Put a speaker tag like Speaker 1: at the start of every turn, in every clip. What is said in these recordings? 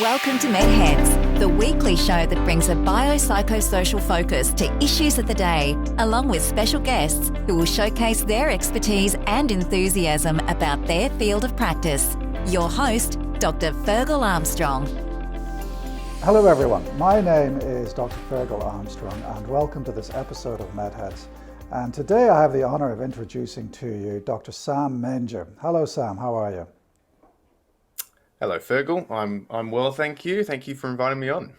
Speaker 1: Welcome to MedHeads, the weekly show that brings a biopsychosocial focus to issues of the day, along with special guests who will showcase their expertise and enthusiasm about their field of practice. Your host, Dr. Fergal Armstrong.
Speaker 2: Hello everyone, my name is Dr. Fergal Armstrong and welcome to this episode of MedHeads. And today I have the honour of introducing to you Dr. Sam Manger. Hello Sam, how are you?
Speaker 3: Hello, Fergal. I'm well, thank you. Thank you for inviting me on.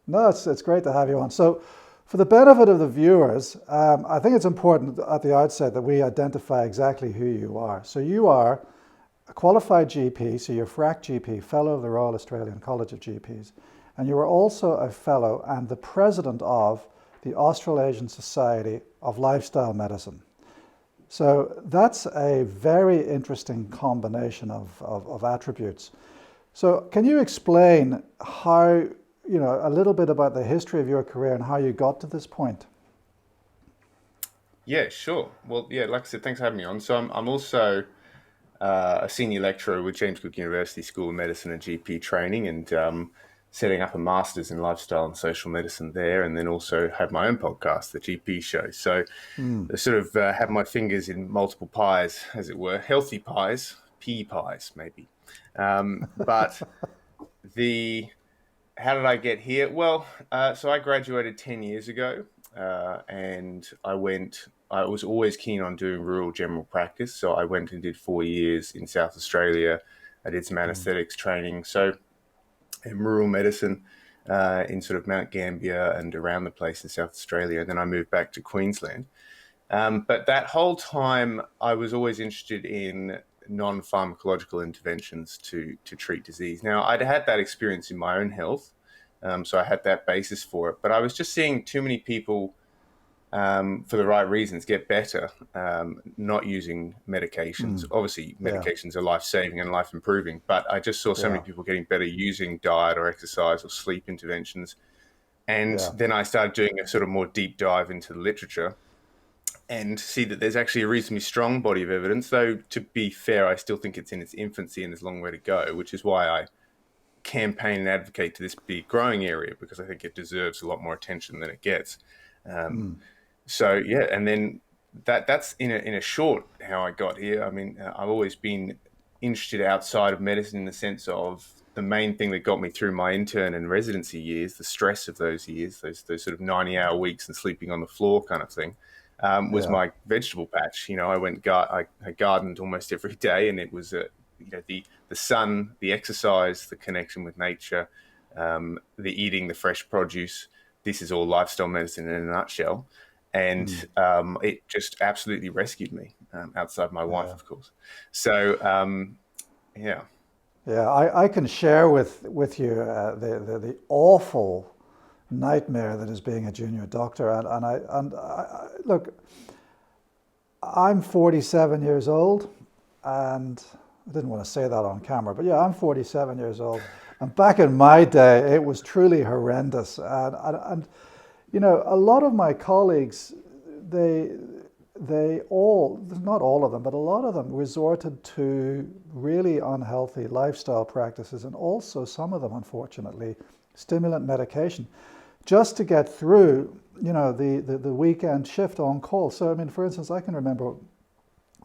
Speaker 2: No, it's great to have you on. So, for the benefit of the viewers, I think it's important at the outset that we identify exactly who you are. So, you are a qualified GP, so you're FRAC GP, Fellow of the Royal Australian College of GPs, and you are also a Fellow and the President of the Australasian Society of Lifestyle Medicine. So, that's a very interesting combination of attributes. So can you explain how, a little bit about the history of your career and how you got to this point?
Speaker 3: Yeah, sure. Well, yeah, like I said, thanks for having me on. So I'm also a senior lecturer with James Cook University School of Medicine and GP training, and setting up a master's in lifestyle and social medicine there, and then also have my own podcast, the GP Show. So I sort of have my fingers in multiple pies, as it were, healthy pies, pea pies, maybe. But how did I get here? Well, so I graduated 10 years ago, and I was always keen on doing rural general practice. So I went and did 4 years in South Australia. I did some anesthetics training. So in rural medicine, in sort of Mount Gambier and around the place in South Australia. And then I moved back to Queensland. But that whole time I was always interested in non-pharmacological interventions to treat disease. Now, I'd had that experience in my own health, so I had that basis for it, but I was just seeing too many people, for the right reasons, get better, not using medications. Obviously, medications are life-saving and life-improving, but I just saw so many people getting better using diet or exercise or sleep interventions. And then I started doing a sort of more deep dive into the literature, and see that there's actually a reasonably strong body of evidence, though to be fair, I still think it's in its infancy and there's a long way to go, which is why I campaign and advocate to this big growing area, because I think it deserves a lot more attention than it gets. So yeah, and then that's in a short how I got here. I mean, I've always been interested outside of medicine in the sense of the main thing that got me through my intern and residency years, the stress of those years, those sort of 90-hour weeks and sleeping on the floor kind of thing. Was my vegetable patch. I gardened almost every day, and it was the sun, the exercise, the connection with nature, the eating the fresh produce. This is all lifestyle medicine in a nutshell, and it just absolutely rescued me. Outside my wife, of course. So
Speaker 2: I can share with you the awful nightmare that is being a junior doctor, and I look, I'm 47 years old, and I didn't want to say that on camera, but yeah, I'm 47 years old, and back in my day it was truly horrendous, and a lot of my colleagues, they all, not all of them, but a lot of them resorted to really unhealthy lifestyle practices, and also some of them, unfortunately, stimulant medication, just to get through, the weekend shift on call. So, I mean, for instance, I can remember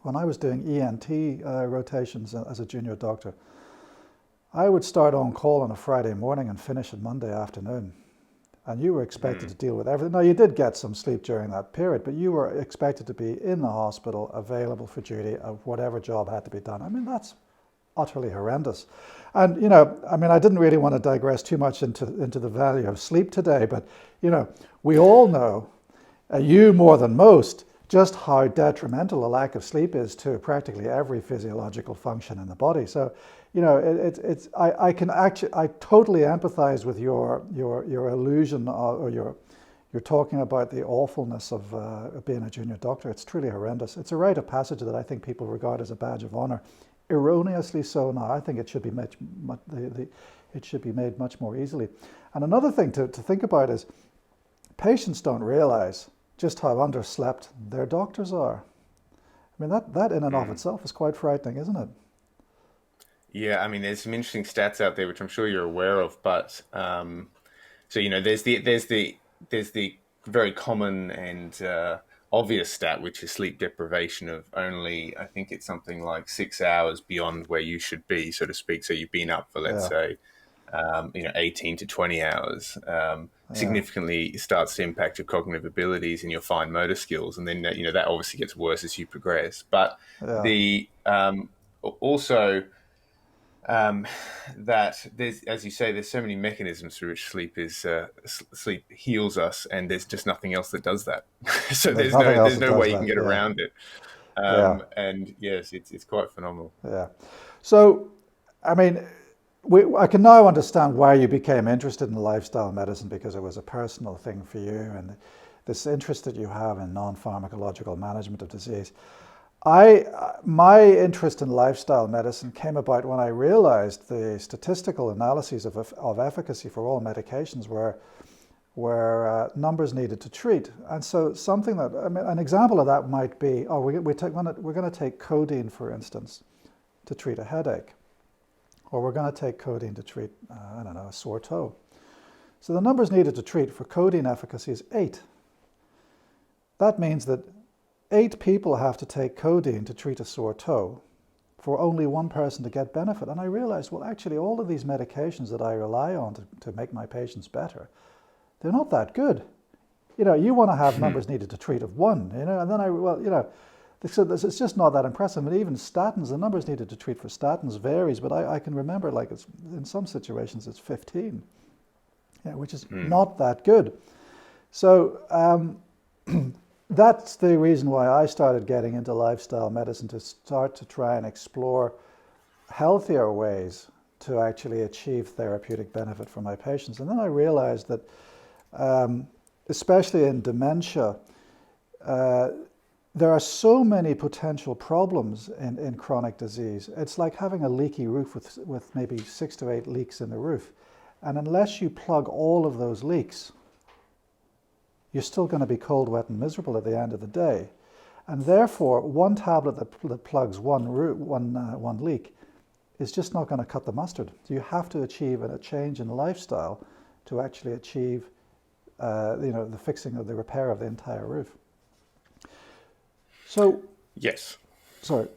Speaker 2: when I was doing ENT rotations as a junior doctor, I would start on call on a Friday morning and finish on Monday afternoon. And you were expected to deal with everything. Now, you did get some sleep during that period, but you were expected to be in the hospital, available for duty of whatever job had to be done. I mean, that's utterly horrendous. And, I didn't really want to digress too much into the value of sleep today, but, we all know, you more than most, just how detrimental a lack of sleep is to practically every physiological function in the body. So, I totally empathize with your illusion, or you're talking about the awfulness of being a junior doctor. It's truly horrendous. It's a rite of passage that I think people regard as a badge of honor. Erroneously so now. I think it should be it should be made much more easily. And another thing to think about is patients don't realize just how underslept their doctors are. I mean, that in and of itself is quite frightening, isn't it?
Speaker 3: Yeah, I mean, there's some interesting stats out there, which I'm sure you're aware of, but so there's the very common and obvious stat, which is sleep deprivation of only, I think it's something like 6 hours beyond where you should be, so to speak. So you've been up for, let's
Speaker 2: Yeah,
Speaker 3: say, 18 to 20 hours.
Speaker 2: yeah,
Speaker 3: Significantly starts to impact your cognitive abilities and your fine motor skills, and then that obviously gets worse as you progress. But
Speaker 2: yeah.
Speaker 3: the also that there's, as you say, there's so many mechanisms through which sleep heals us, and there's just nothing else that does that. So
Speaker 2: There's
Speaker 3: there's
Speaker 2: nothing
Speaker 3: no
Speaker 2: else
Speaker 3: there's
Speaker 2: that
Speaker 3: no
Speaker 2: does
Speaker 3: way you can
Speaker 2: that.
Speaker 3: get
Speaker 2: Yeah,
Speaker 3: around it.
Speaker 2: yeah,
Speaker 3: And yes, it's quite phenomenal.
Speaker 2: yeah. So, I mean, I can now understand why you became interested in lifestyle medicine, because it was a personal thing for you and this interest that you have in non-pharmacological management of disease. My interest in lifestyle medicine came about when I realized the statistical analyses of efficacy for all medications were numbers needed to treat. And so something that, I mean, an example of that might be, we're going to take codeine, for instance, to treat a headache, or we're going to take codeine to treat, I don't know, a sore toe. So the numbers needed to treat for codeine efficacy is 8. That means that 8 people have to take codeine to treat a sore toe for only one person to get benefit. And I realized, well, actually, all of these medications that I rely on to make my patients better, they're not that good. You want to have numbers needed to treat of 1, and then so it's just not that impressive. And even statins, the numbers needed to treat for statins varies, but I can remember, like, it's in some situations it's 15, which is not that good. So that's the reason why I started getting into lifestyle medicine, to start to try and explore healthier ways to actually achieve therapeutic benefit for my patients. And then I realized that, especially in dementia, there are so many potential problems in chronic disease. It's like having a leaky roof with maybe 6 to 8 leaks in the roof. And unless you plug all of those leaks, you're still going to be cold, wet, and miserable at the end of the day. And therefore, one tablet that plugs one leak is just not going to cut the mustard. So you have to achieve a change in lifestyle to actually achieve the fixing of the repair of the entire roof. So,
Speaker 3: Yes.
Speaker 2: sorry,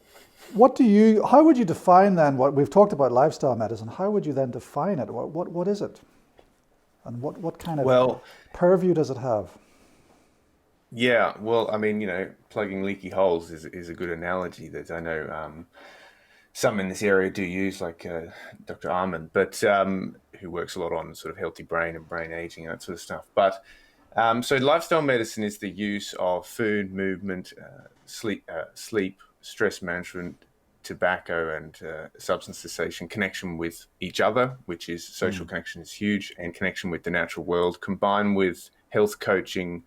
Speaker 2: how would you define then what we've talked about lifestyle medicine? How would you then define it? What is it? And what kind of
Speaker 3: Well,
Speaker 2: purview does it have?
Speaker 3: yeah. Well, I mean, plugging leaky holes is a good analogy that I know some in this area do use, like Dr. Armand, but who works a lot on sort of healthy brain and brain aging and that sort of stuff. But so lifestyle medicine is the use of food, movement, sleep, stress management, tobacco, and substance cessation, connection with each other, which is social connection is huge, and connection with the natural world, combined with health coaching,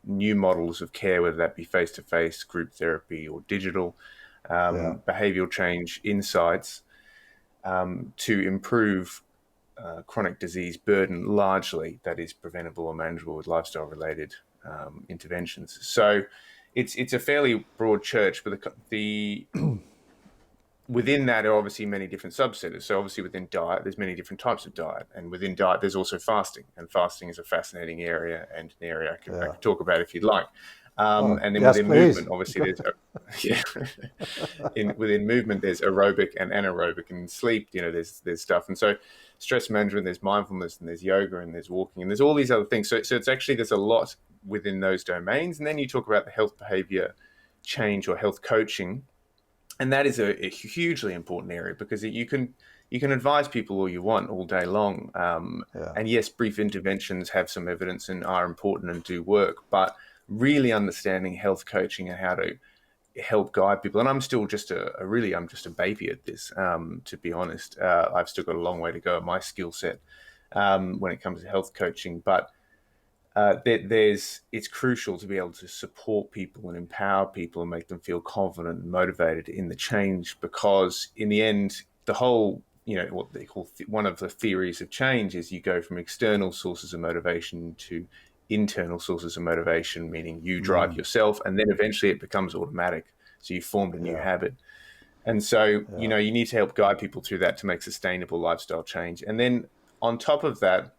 Speaker 3: new models of care, whether that be face-to-face, group therapy, or digital,
Speaker 2: Yeah,
Speaker 3: behavioral change insights to improve chronic disease burden, largely that is preventable or manageable with lifestyle-related interventions. So it's a fairly broad church, but the within that are obviously many different subsets. So obviously within diet, there's many different types of diet, and within diet, there's also fasting. And fasting is a fascinating area, and an area I
Speaker 2: yeah.
Speaker 3: could talk about if you'd like.
Speaker 2: Oh,
Speaker 3: And then
Speaker 2: yes,
Speaker 3: within
Speaker 2: please.
Speaker 3: movement, obviously there's yeah, within movement there's aerobic and anaerobic, and in sleep, there's stuff. And so stress management, there's mindfulness, and there's yoga, and there's walking, and there's all these other things. So it's actually, there's a lot within those domains. And then you talk about the health behavior change or health coaching, and that is a hugely important area, because you can advise people all you want all day long,
Speaker 2: Yeah,
Speaker 3: and yes, brief interventions have some evidence and are important and do work, but really understanding health coaching and how to help guide people. And I'm still just I'm just a baby at this, to be honest. I've still got a long way to go in my skill set when it comes to health coaching, but it's crucial to be able to support people and empower people and make them feel confident and motivated in the change, because in the end, the whole, what they call one of the theories of change is you go from external sources of motivation to internal sources of motivation, meaning you drive yourself, and then eventually it becomes automatic. So you formed a new
Speaker 2: yeah,
Speaker 3: habit. And so,
Speaker 2: Yeah.
Speaker 3: you need to help guide people through that to make sustainable lifestyle change. And then on top of that,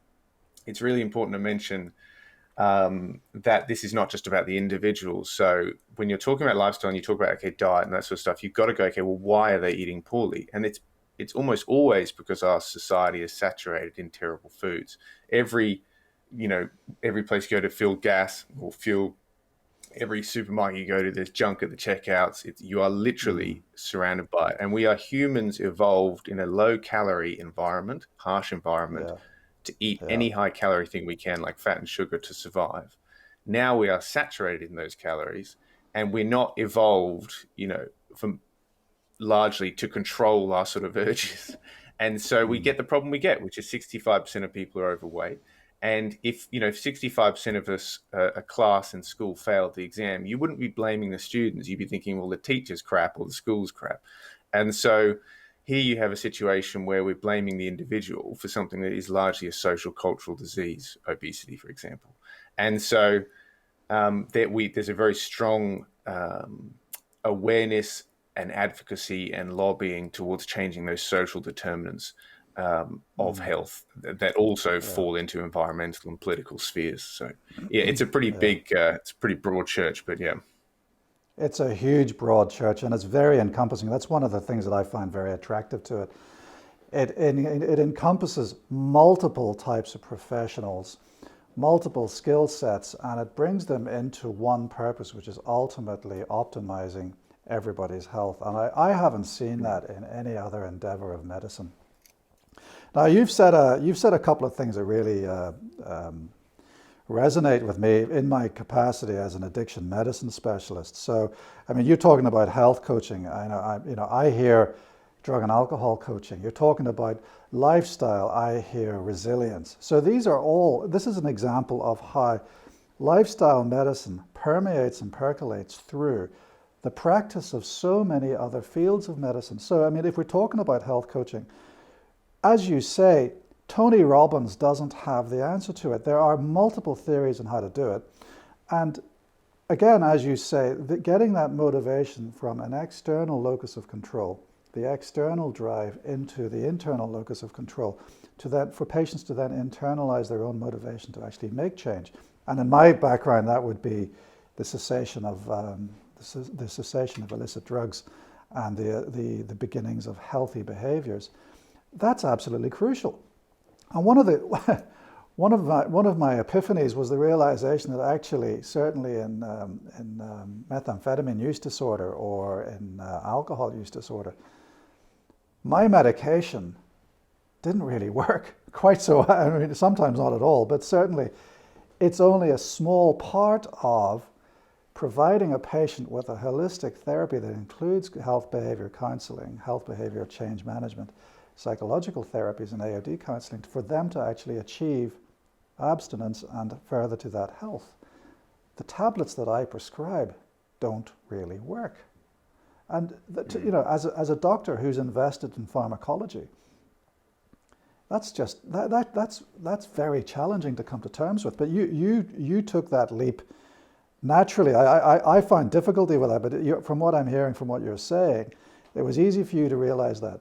Speaker 3: it's really important to mention that this is not just about the individual. So when you're talking about lifestyle and you talk about, okay, diet and that sort of stuff, you've got to go, okay, well, why are they eating poorly? And it's almost always because our society is saturated in terrible foods. Every place you go to fill gas or fuel, every supermarket you go to, there's junk at the checkouts. You are literally surrounded by it. And we are humans evolved in a low calorie environment, harsh environment,
Speaker 2: Yeah.
Speaker 3: to eat
Speaker 2: Yeah.
Speaker 3: any high calorie thing we can, like fat and sugar, to survive. Now we are saturated in those calories, and we're not evolved, from largely to control our sort of urges. And so we get the problem we get, which is 65% of people are overweight. And if 65% of us, a class in school, failed the exam, you wouldn't be blaming the students. You'd be thinking, well, the teacher's crap or the school's crap. And so here you have a situation where we're blaming the individual for something that is largely a social cultural disease, obesity, for example. And so there's a very strong awareness and advocacy and lobbying towards changing those social determinants of health that also fall into environmental and political spheres. So yeah, it's a pretty big, it's a pretty broad church, but yeah.
Speaker 2: It's a huge, broad church, and it's very encompassing. That's one of the things that I find very attractive to it. It encompasses multiple types of professionals, multiple skill sets, and it brings them into one purpose, which is ultimately optimizing everybody's health. And I haven't seen that in any other endeavor of medicine. Now, you've said a couple of things that really resonate with me in my capacity as an addiction medicine specialist. So, I mean, you're talking about health coaching. I hear drug and alcohol coaching. You're talking about lifestyle. I hear resilience. So this is an example of how lifestyle medicine permeates and percolates through the practice of so many other fields of medicine. So, I mean, if we're talking about health coaching, as you say, Tony Robbins doesn't have the answer to it. There are multiple theories on how to do it. And again, as you say, getting that motivation from an external locus of control, the external drive into the internal locus of control, for patients to then internalize their own motivation to actually make change. And in my background, that would be the cessation of illicit drugs and the beginnings of healthy behaviors. That's absolutely crucial. And one of my epiphanies was the realization that actually, certainly in methamphetamine use disorder or in alcohol use disorder, my medication didn't really work quite so. I mean, sometimes not at all, but certainly it's only a small part of providing a patient with a holistic therapy that includes health behavior counseling, health behavior change management, psychological therapies, and AOD counseling for them to actually achieve abstinence and further to that health. The tablets that I prescribe don't really work. And as a doctor who's invested in pharmacology, that's very challenging to come to terms with. But you took that leap naturally. I find difficulty with that, but from what I'm hearing, from what you're saying, it was easy for you to realize that.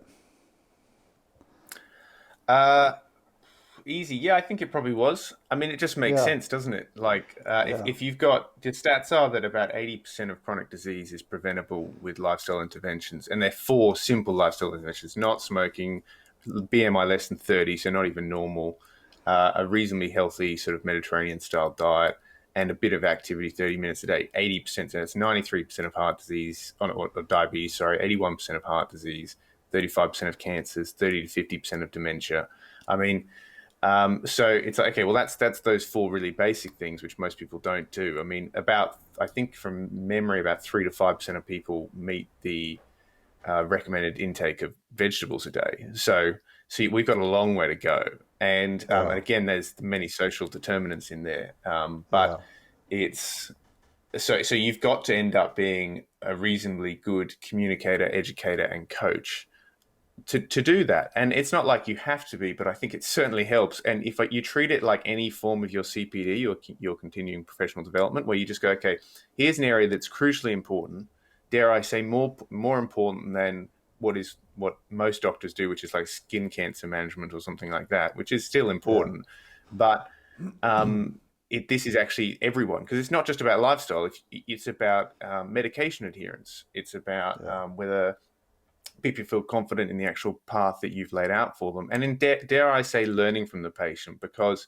Speaker 3: Easy. Yeah, I think it probably was. I mean, it just makes sense, doesn't it? Like, if you've got, the stats are that about 80% of chronic disease is preventable with lifestyle interventions. And they're 4 simple lifestyle interventions: not smoking, BMI less than 30, so not even normal, a reasonably healthy sort of Mediterranean style diet, and a bit of activity 30 minutes a day. 80%, so that's 93% of heart disease, or diabetes, 81% of heart disease, 35% of cancers, 30 to 50% of dementia. I mean, so it's like, okay, well, that's those 4 really basic things, which most people don't do. I mean, I think from memory, about 3 to 5% of people meet the recommended intake of vegetables a day. So we've got a long way to go. And again, there's many social determinants in there. But it's so you've got to end up being a reasonably good communicator, educator, and coach to do that. And it's not like you have to be, but I think it certainly helps. And if you treat it like any form of your CPD or your continuing professional development, where you just go, okay, here's an area that's crucially important, dare I say more important than what most doctors do, which is like skin cancer management or something like that, which is still
Speaker 2: Yeah.
Speaker 3: important. But this is actually everyone, because it's not just about lifestyle. It's about medication adherence. It's about
Speaker 2: Yeah.
Speaker 3: whether people feel confident in the actual path that you've laid out for them, and in dare I say, learning from the patient, because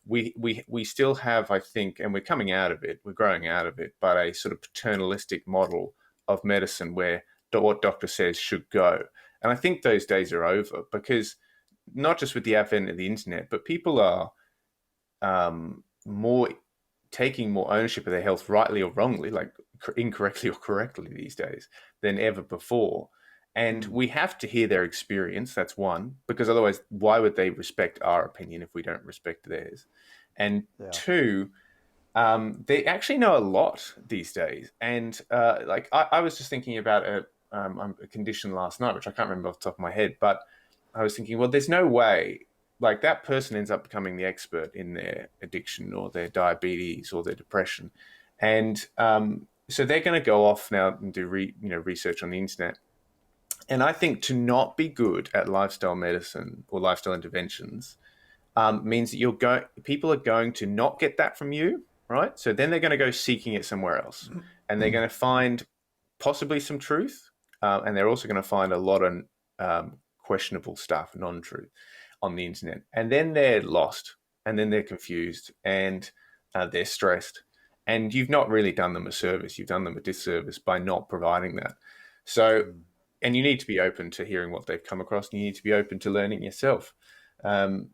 Speaker 3: we still have, I think, and we're coming out of it, we're growing out of it, but a sort of paternalistic model of medicine where what doctor says should go. And I think those days are over, because not just with the advent of the internet, but people are more taking more ownership of their health, rightly or wrongly, like incorrectly or correctly these days, than ever before. And we have to hear their experience. That's one, because otherwise, why would they respect our opinion if we don't respect theirs? And
Speaker 2: Yeah.
Speaker 3: two, they actually know a lot these days. And like I was just thinking about a condition last night, which I can't remember off the top of my head, but I was thinking, well, there's no way like that person ends up becoming the expert in their addiction or their diabetes or their depression. And so they're going to go off now and do research on the internet. And I think to not be good at lifestyle medicine or lifestyle interventions means that people are going to not get that from you, right? So then they're going to go seeking it somewhere else, and they're going to find possibly some truth, and they're also going to find a lot of questionable stuff, non-truth, on the internet. And then they're lost, and then they're confused, and they're stressed. And you've not really done them a service. You've done them a disservice by not providing that. So, and you need to be open to hearing what they've come across, and you need to be open to learning yourself,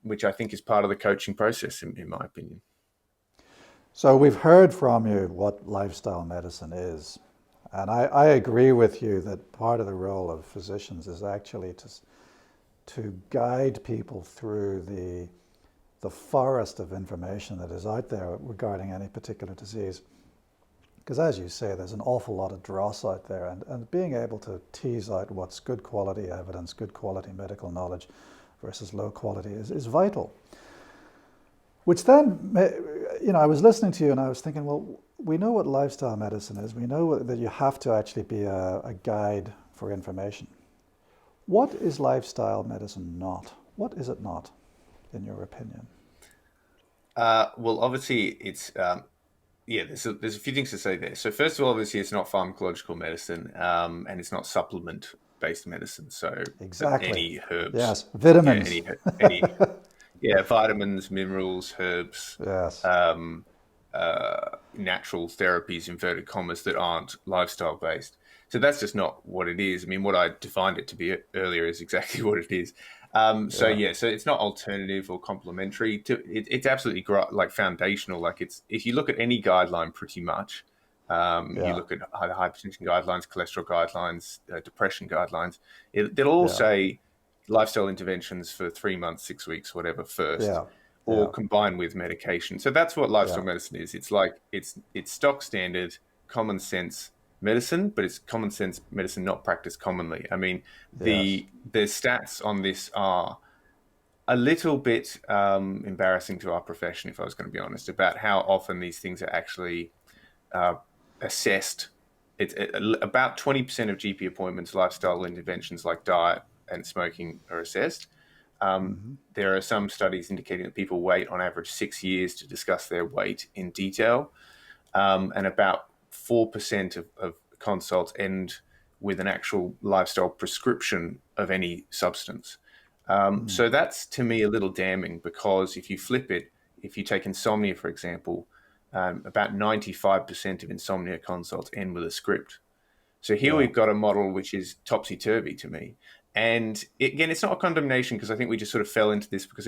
Speaker 3: which I think is part of the coaching process, in my opinion.
Speaker 2: So we've heard from you what lifestyle medicine is. And I agree with you that part of the role of physicians is actually to guide people through the forest of information that is out there regarding any particular disease. Because as you say, there's an awful lot of dross out there, and being able to tease out what's good quality evidence, good quality medical knowledge versus low quality is vital. Which then, I was listening to you and I was thinking, well, we know what lifestyle medicine is. We know that you have to actually be a guide for information. What is lifestyle medicine not? What is it not, in your opinion?
Speaker 3: Well, obviously, it's there's a few things to say there. So first of all, obviously, it's not pharmacological medicine, and it's not supplement-based medicine. So
Speaker 2: Exactly.
Speaker 3: any herbs,
Speaker 2: Yes, vitamins.
Speaker 3: any vitamins, minerals, herbs,
Speaker 2: Yes.
Speaker 3: Natural therapies, inverted commas, that aren't lifestyle-based. So that's just not what it is. I mean, what I defined it to be earlier is exactly what it is. So it's not alternative or complementary. It's absolutely like foundational. Like if you look at any guideline, pretty much, you look at hypertension guidelines, cholesterol guidelines, depression guidelines, they'll all say lifestyle interventions for 3 months, 6 weeks, whatever first, or combined with medication. So that's what lifestyle medicine is. It's like it's stock standard, common sense medicine, but it's common sense medicine not practiced commonly. I mean, the stats on this are a little bit embarrassing to our profession, if I was going to be honest, about how often these things are actually assessed. It's about 20% of GP appointments, lifestyle interventions like diet and smoking, are assessed. There are some studies indicating that people wait on average 6 years to discuss their weight in detail, and about 4% of consults end with an actual lifestyle prescription of any substance. So that's, to me, a little damning, because if you flip it, if you take insomnia, for example, about 95% of insomnia consults end with a script. So here we've got a model which is topsy-turvy to me. And again, it's not a condemnation, because I think we just sort of fell into this because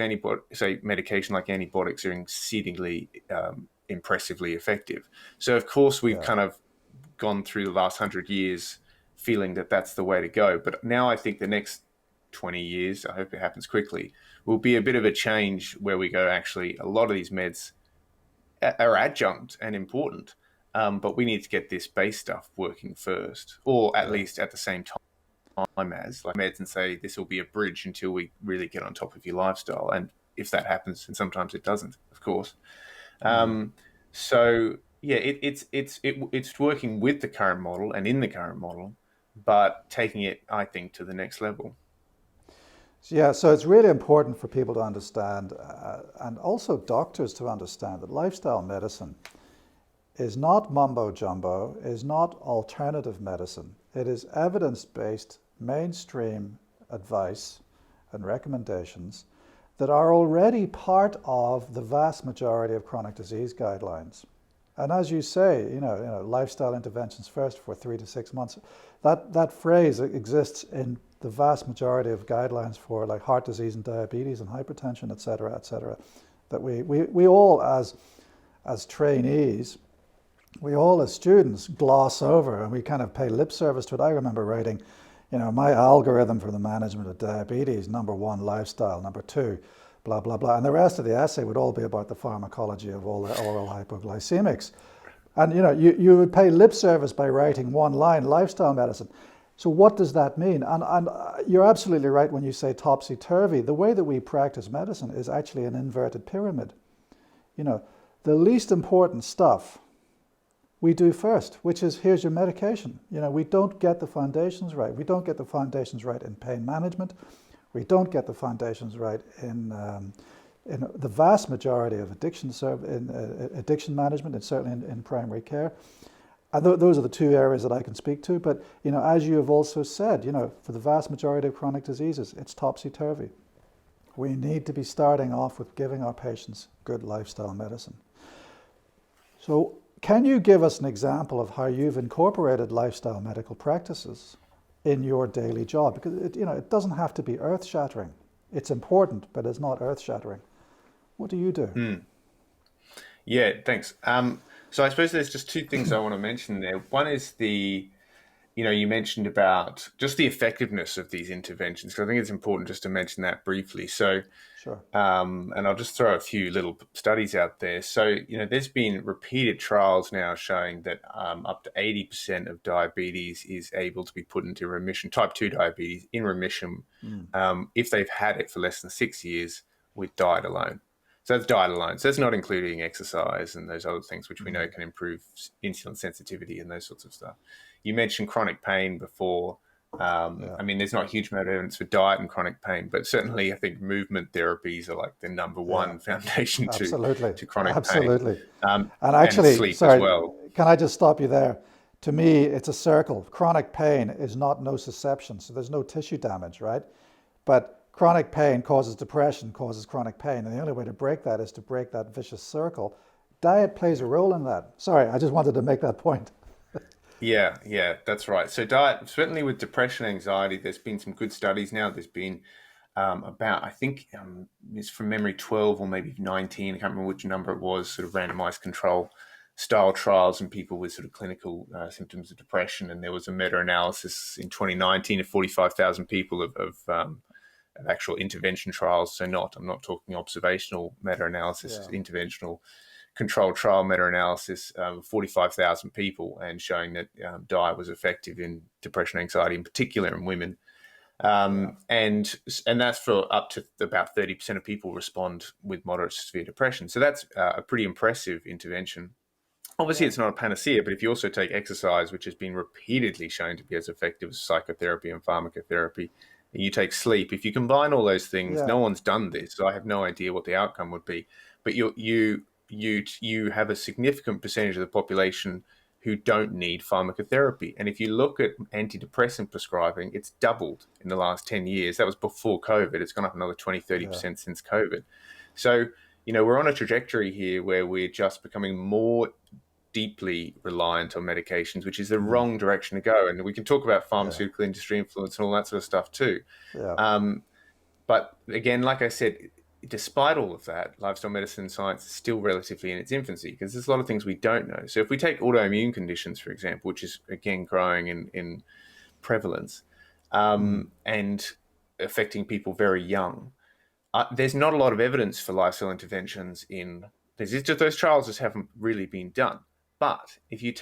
Speaker 3: medication like antibiotics are exceedingly impressively effective. So of course we've kind of gone through the last 100 years feeling that that's the way to go. But now I think the next 20 years, I hope it happens quickly, will be a bit of a change where we go, actually, a lot of these meds are adjunct and important, but we need to get this base stuff working first, or at least at the same time as like meds, and say this will be a bridge until we really get on top of your lifestyle. And if that happens, and sometimes it doesn't, of course. So yeah, it's working with the current model and in the current model, but taking it, I think, to the next level.
Speaker 2: Yeah, so it's really important for people to understand, and also doctors to understand, that lifestyle medicine is not mumbo jumbo, is not alternative medicine. It is evidence-based mainstream advice and recommendations that are already part of the vast majority of chronic disease guidelines. And as you say, lifestyle interventions first for 3 to 6 months. That phrase exists in the vast majority of guidelines for like heart disease and diabetes and hypertension, et cetera, et cetera. That we all as trainees, we all as students gloss over and we kind of pay lip service to it. I remember writing, my algorithm for the management of diabetes, number 1, lifestyle, number 2, blah, blah, blah. And the rest of the essay would all be about the pharmacology of all the oral hypoglycemics. And you would pay lip service by writing one line, lifestyle medicine. So what does that mean? And you're absolutely right when you say topsy-turvy. The way that we practice medicine is actually an inverted pyramid. The least important stuff we do first, which is, here's your medication. We don't get the foundations right. We don't get the foundations right in pain management. We don't get the foundations right in the vast majority of addiction management, and certainly in primary care. And those are the 2 areas that I can speak to. But as you have also said, for the vast majority of chronic diseases, it's topsy-turvy. We need to be starting off with giving our patients good lifestyle medicine. So can you give us an example of how you've incorporated lifestyle medical practices in your daily job? Because it doesn't have to be earth-shattering. It's important, but it's not earth-shattering. What do you do?
Speaker 3: Yeah, thanks. So I suppose there's just 2 things I want to mention there. One is you mentioned about just the effectiveness of these interventions, because I think it's important just to mention that briefly. So,
Speaker 2: Sure.
Speaker 3: and I'll just throw a few little studies out there. So, there's been repeated trials now showing that up to 80% of diabetes is able to be put into remission, type 2 diabetes in remission, if they've had it for less than 6 years with diet alone. So that's diet alone. So that's not including exercise and those other things which we know can improve insulin sensitivity and those sorts of stuff. You mentioned chronic pain before. I mean, there's not a huge amount of evidence for diet and chronic pain, but certainly I think movement therapies are like the number 1 foundation to chronic pain.
Speaker 2: And actually,
Speaker 3: and sleep
Speaker 2: sorry,
Speaker 3: as well.
Speaker 2: can I just stop you there? To me, it's a circle. Chronic pain is not nociception, so there's no tissue damage, right? But chronic pain causes depression, causes chronic pain, and the only way to break that is to break that vicious circle. Diet plays a role in that. Sorry, I just wanted to make that point.
Speaker 3: Yeah, that's right. So diet, certainly with depression, anxiety, there's been some good studies now. There's been about, I think it's from memory, 12 or maybe 19, I can't remember which number it was, sort of randomized control style trials in people with sort of clinical symptoms of depression. And there was a meta-analysis in 2019 of 45,000 people of actual intervention trials. So I'm not talking observational meta-analysis, interventional controlled trial meta-analysis of 45,000 people, and showing that diet was effective in depression, anxiety in particular in women. And that's for up to about 30% of people respond with moderate to severe depression. So that's a pretty impressive intervention. Obviously, it's not a panacea, but if you also take exercise, which has been repeatedly shown to be as effective as psychotherapy and pharmacotherapy, and you take sleep, if you combine all those things, no one's done this, so I have no idea what the outcome would be. But you have a significant percentage of the population who don't need pharmacotherapy. And if you look at antidepressant prescribing, it's doubled in the last 10 years. That was before COVID. It's gone up another 20-30% since COVID. So, we're on a trajectory here where we're just becoming more deeply reliant on medications, which is the wrong direction to go. And we can talk about pharmaceutical industry influence and all that sort of stuff too. But again, like I said, despite all of that, lifestyle medicine science is still relatively in its infancy, because there's a lot of things we don't know. So if we take autoimmune conditions, for example, which is again growing in prevalence and affecting people very young, there's not a lot of evidence for lifestyle interventions those trials just haven't really been done. But if you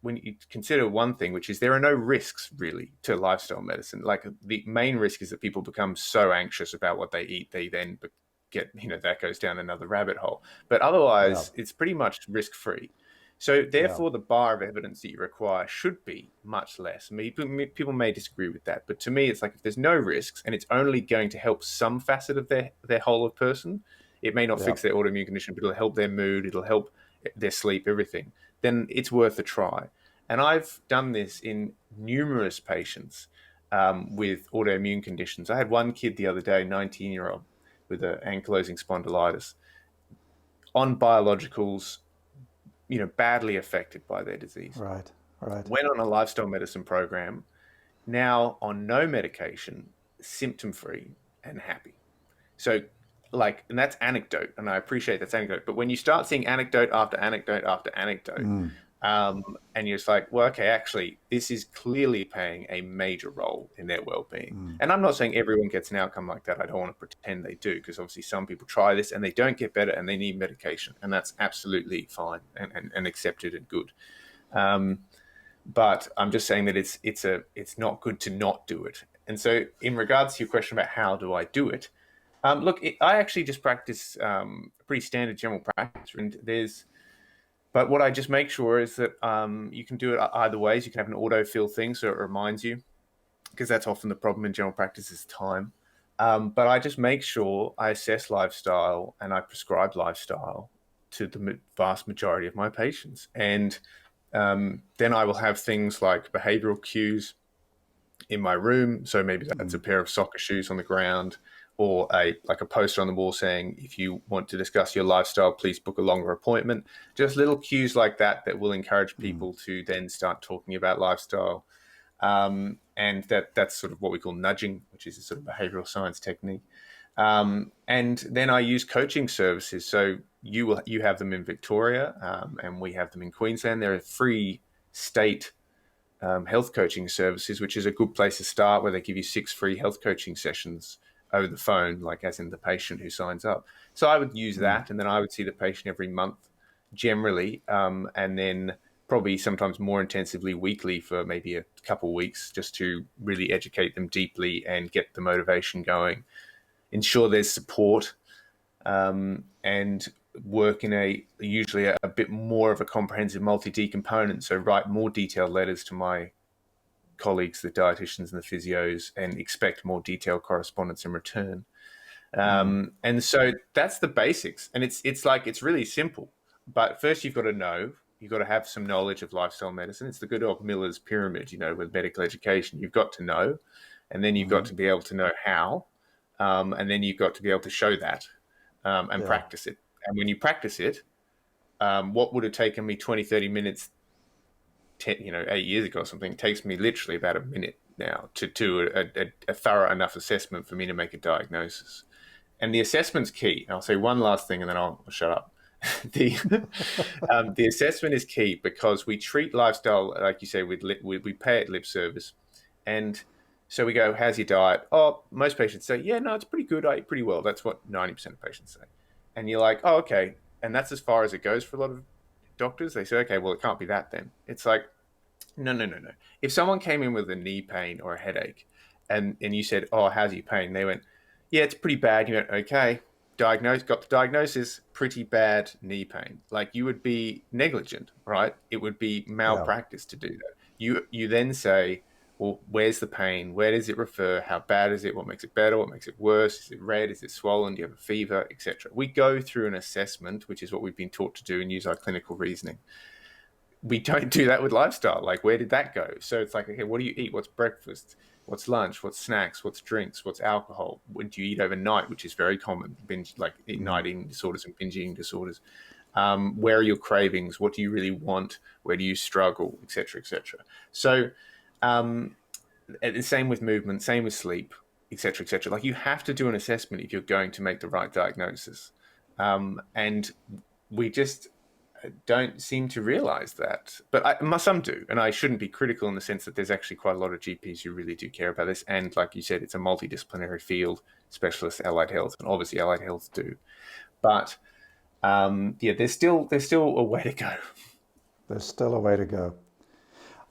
Speaker 3: when you consider one thing, which is there are no risks really to lifestyle medicine. Like the main risk is that people become so anxious about what they eat, they then get, that goes down another rabbit hole. But otherwise, it's pretty much risk-free. So
Speaker 2: Yeah.
Speaker 3: therefore, the bar of evidence that you require should be much less. People may disagree with that, but to me, it's like if there's no risks and it's only going to help some facet of their whole of person, it may not
Speaker 2: Yeah.
Speaker 3: fix their autoimmune condition, but it'll help their mood, it'll help their sleep, everything. Then it's worth a try. And I've done this in numerous patients with autoimmune conditions. I had one kid the other day, 19-year-old, with an ankylosing spondylitis, on biologicals, badly affected by their disease.
Speaker 2: Right. Right.
Speaker 3: Went on a lifestyle medicine program, now on no medication, symptom-free and happy. So, and that's anecdote, and I appreciate that's anecdote. But when you start seeing anecdote after anecdote after anecdote, and you're just like, well, okay, actually, this is clearly playing a major role in their well-being. And I'm not saying everyone gets an outcome like that. I don't want to pretend they do, because obviously some people try this and they don't get better and they need medication, and that's absolutely fine and accepted and good. But I'm just saying that it's not good to not do it. And so, in regards to your question about how do I do it, I actually just practice pretty standard general practice, but what I just make sure is that you can do it either ways. You can have an autofill thing so it reminds you, because that's often the problem in general practice is time. But I just make sure I assess lifestyle and I prescribe lifestyle to the vast majority of my patients. And then I will have things like behavioral cues in my room. So maybe that's a pair of soccer shoes on the ground, or a poster on the wall saying, if you want to discuss your lifestyle, please book a longer appointment. Just little cues like that will encourage people to then start talking about lifestyle. And that's sort of what we call nudging, which is a sort of behavioral science technique. And then I use coaching services. So you have them in Victoria, and we have them in Queensland. They're free state health coaching services, which is a good place to start, where they give you 6 free health coaching sessions over the phone, like as in the patient who signs up. So I would use that, and then I would see the patient every month generally, and then probably sometimes more intensively weekly for maybe a couple of weeks, just to really educate them deeply and get the motivation going, ensure there's support, and work in usually a bit more of a comprehensive multi-D component. So write more detailed letters to my colleagues, the dietitians and the physios, and expect more detailed correspondence in return. And so that's the basics. And it's really simple. But first you've got to have some knowledge of lifestyle medicine. It's the good old Miller's pyramid, with medical education. You've got to know, and then you've got to be able to know how, and then you've got to be able to show that and practice it. And when you practice it, what would have taken me 20, 30 minutes 8 years ago or something, takes me literally about a minute now to do a thorough enough assessment for me to make a diagnosis. And the assessment's key. I'll say one last thing and then I'll shut up. The assessment is key, because we treat lifestyle, like you say, we pay it lip service. And so we go, how's your diet? Oh, most patients say, yeah, no, it's pretty good. I eat pretty well. That's what 90% of patients say. And you're like, oh, okay. And that's as far as it goes for a lot of doctors. They say, okay, well, it can't be that then. It's like, no. If someone came in with a knee pain or a headache and you said, oh, how's your pain? They went, yeah, it's pretty bad. You went, okay, got the diagnosis, pretty bad knee pain. Like, you would be negligent, right? It would be malpractice to do that. You then say, well, where's the pain? Where does it refer? How bad is it? What makes it better? What makes it worse? Is it red? Is it swollen? Do you have a fever, etc.? We go through an assessment, which is what we've been taught to do, and use our clinical reasoning. We don't do that with lifestyle. Like, where did that go? So it's like, okay, what do you eat? What's breakfast? What's lunch? What's snacks? What's drinks? What's alcohol? When do you eat overnight, which is very common, night eating disorders and binge eating disorders. Where are your cravings? What do you really want? Where do you struggle, etc., etc.? So the same with movement, same with sleep, etc., etc. Like, you have to do an assessment if you're going to make the right diagnosis. And we just don't seem to realize that. But some do, and I shouldn't be critical in the sense that there's actually quite a lot of GPs who really do care about this. And like you said, it's a multidisciplinary field, specialists, allied health, and obviously allied health do. But there's still a way to go.
Speaker 2: There's still a way to go.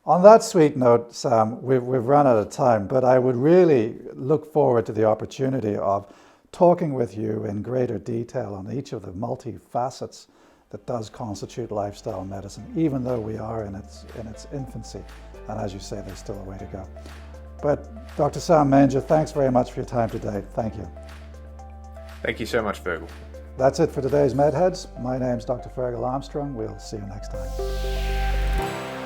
Speaker 2: On that sweet note, Sam, we've run out of time, but I would really look forward to the opportunity of talking with you in greater detail on each of the multifacets that does constitute lifestyle medicine, even though we are in its infancy. And as you say, there's still a way to go. But Dr. Sam Manger, thanks very much for your time today. Thank you.
Speaker 3: Thank you so much, Fergal.
Speaker 2: That's it for today's MedHeads. My name's Dr. Fergal Armstrong. We'll see you next time.